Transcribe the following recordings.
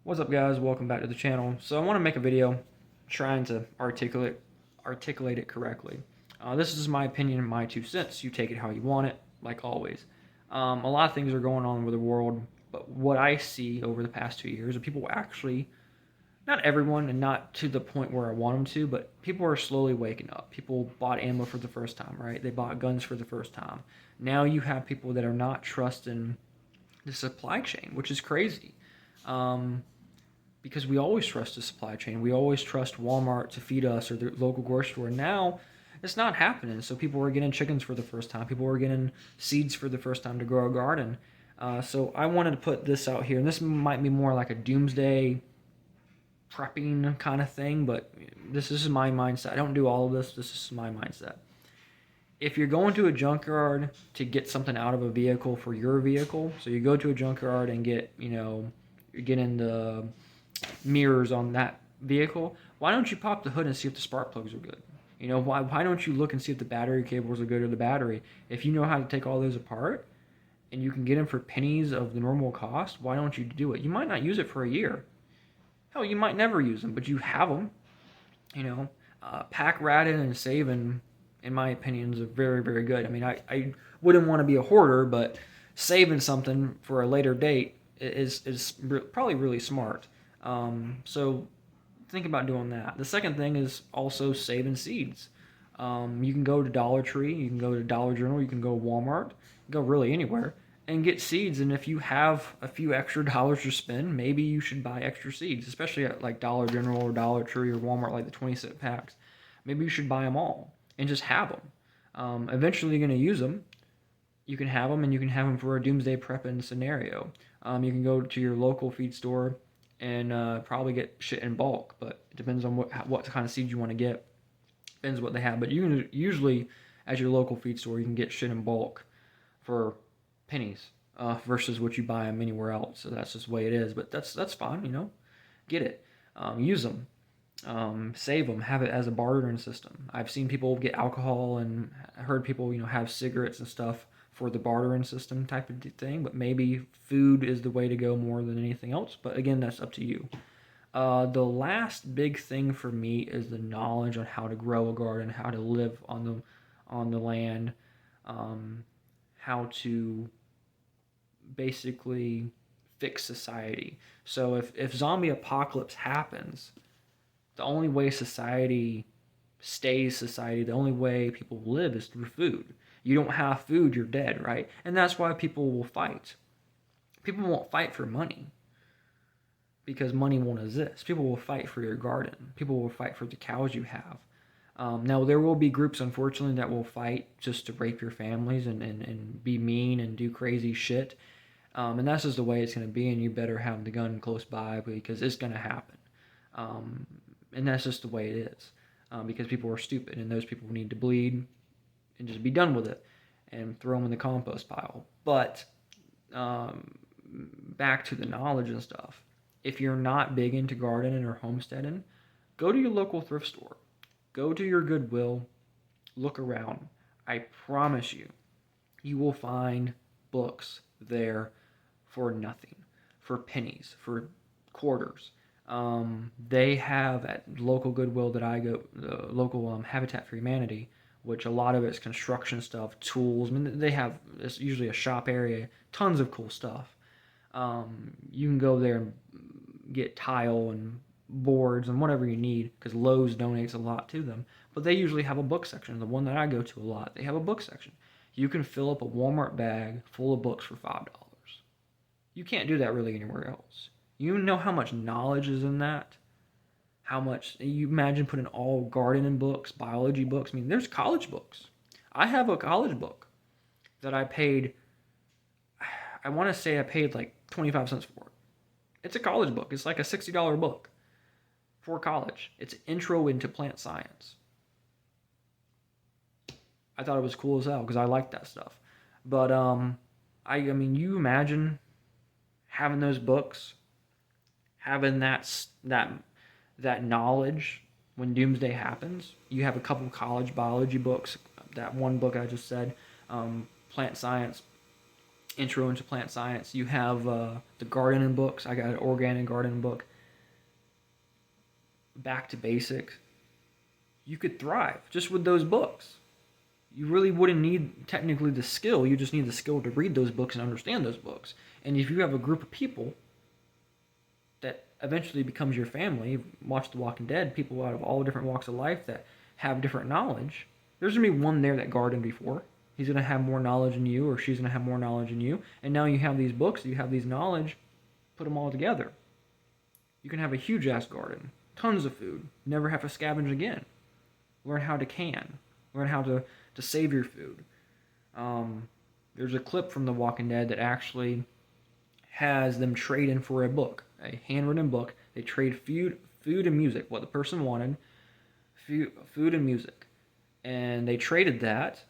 What's up, guys? Welcome back to the channel. So I want to make a video trying to articulate it correctly. This is my opinion and my 2 cents. You take it how you want it, like always. A lot of things are going on with the world, but what I see over the past 2 years are people actually, not everyone and not to the point where I want them to, but people are slowly waking up. People bought ammo for the first time, right? They bought guns for the first time. Now you have people that are not trusting the supply chain, which is crazy. Um, because we always trust the supply chain. We always trust Walmart to feed us or the local grocery store. Now, it's not happening. So people are getting chickens for the first time. People are getting seeds for the first time to grow a garden. So I wanted to put this out here, and this might be more like a doomsday prepping kind of thing, but this is my mindset. I don't do all of this. This is my mindset. If you're going to a junkyard to get something out of a vehicle for your vehicle, so you go to a junkyard and get, you're getting the mirrors on that vehicle, why don't you pop the hood and see if the spark plugs are good? Why don't you look and see if the battery cables are good or the battery? If you know how to take all those apart and you can get them for pennies of the normal cost, why don't you do it? You might not use it for a year. Hell, you might never use them, but you have them. Pack ratting and saving, in my opinion, is very, very good. I mean, I wouldn't want to be a hoarder, but saving something for a later date is probably really smart. So think about doing that. The second thing is also saving seeds. You can go to Dollar Tree, you can go to Dollar General, you can go to Walmart, go really anywhere and get seeds. And if you have a few extra dollars to spend, maybe you should buy extra seeds, especially at like Dollar General or Dollar Tree or Walmart, like the 20-cent packs. Maybe you should buy them all and just have them. Eventually, you're going to use them. You can have them, and you can have them for a doomsday prepping scenario. You can go to your local feed store and probably get shit in bulk, but it depends on what kind of seeds you want to get. Depends what they have, but you can usually, at your local feed store, you can get shit in bulk for pennies versus what you buy them anywhere else. So that's just the way it is. But that's fine, Get it, use them, save them, have it as a bartering system. I've seen people get alcohol and heard people have cigarettes and stuff for the bartering system type of thing. But maybe food is the way to go more than anything else. But again, that's up to you. The last big thing for me is the knowledge on how to grow a garden, how to live on the land, how to basically fix society. So if zombie apocalypse happens, the only way society stays society, the only way people live is through food. You don't have food, you're dead, right? And that's why people will fight. People won't fight for money because money won't exist. People will fight for your garden. People will fight for the cows you have. Now, there will be groups, unfortunately, that will fight just to rape your families and be mean and do crazy shit. And that's just the way it's going to be, and you better have the gun close by because it's going to happen. And that's just the way it is because people are stupid, and those people need to bleed and just be done with it and throw them in the compost pile. But back to the knowledge and stuff. If you're not big into gardening or homesteading, go to your local thrift store. Go to your Goodwill. Look around. I promise you, you will find books there for nothing, for pennies, for quarters. They have at local Goodwill that I go, local Habitat for Humanity, which a lot of it's construction stuff, tools. I mean, they have, it's usually a shop area, tons of cool stuff. You can go there and get tile and boards and whatever you need because Lowe's donates a lot to them. But they usually have a book section. The one that I go to a lot, they have a book section. You can fill up a Walmart bag full of books for $5. You can't do that really anywhere else. You know how much knowledge is in that? How much, you imagine putting all gardening books, biology books. I mean, there's college books. I have a college book that I paid, I want to say I paid like 25 cents for it. It's a college book. It's like a $60 book for college. It's an intro into plant science. I thought it was cool as hell because I like that stuff. But I mean, you imagine having those books, having that knowledge when doomsday happens. You have a couple college biology books. That one book I just said, plant science, intro into plant science. You have the gardening books. I got an organic gardening book. Back to basics. You could thrive just with those books. You really wouldn't need technically the skill. You just need the skill to read those books and understand those books. And if you have a group of people that eventually becomes your family, watch The Walking Dead, people out of all different walks of life that have different knowledge, there's going to be one there that gardened before. He's going to have more knowledge than you, or she's going to have more knowledge than you. And now you have these books, you have these knowledge, put them all together. You can have a huge ass garden, tons of food, never have to scavenge again. Learn how to can, learn how to save your food. There's a clip from The Walking Dead that actually has them trade in for a book, a handwritten book. They trade food and music, what the person wanted, food and music. And they traded that,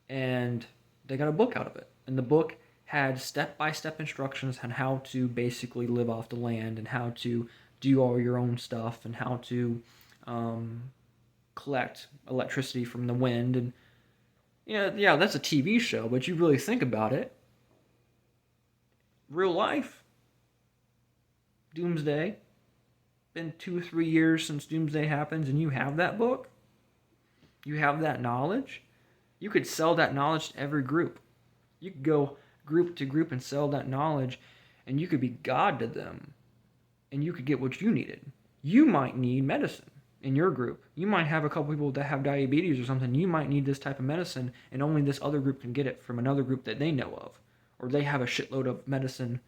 and they got a book out of it. And the book had step-by-step instructions on how to basically live off the land and how to do all your own stuff and how to collect electricity from the wind. And yeah, that's a TV show, but you really think about it, real life, Doomsday, been 2-3 years since Doomsday happens, and you have that book, you have that knowledge, you could sell that knowledge to every group. You could go group to group and sell that knowledge, and you could be God to them, and you could get what you needed. You might need medicine in your group. You might have a couple people that have diabetes or something. You might need this type of medicine, and only this other group can get it from another group that they know of. Or they have a shitload of medicine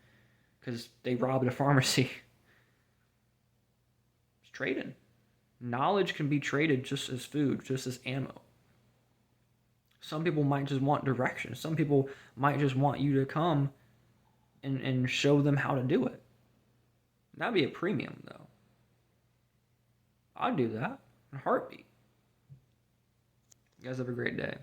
because they robbed a pharmacy. It's trading. Knowledge can be traded just as food, just as ammo. Some people might just want direction. Some people might just want you to come and show them how to do it. That'd be a premium, though. I'd do that in a heartbeat. You guys have a great day.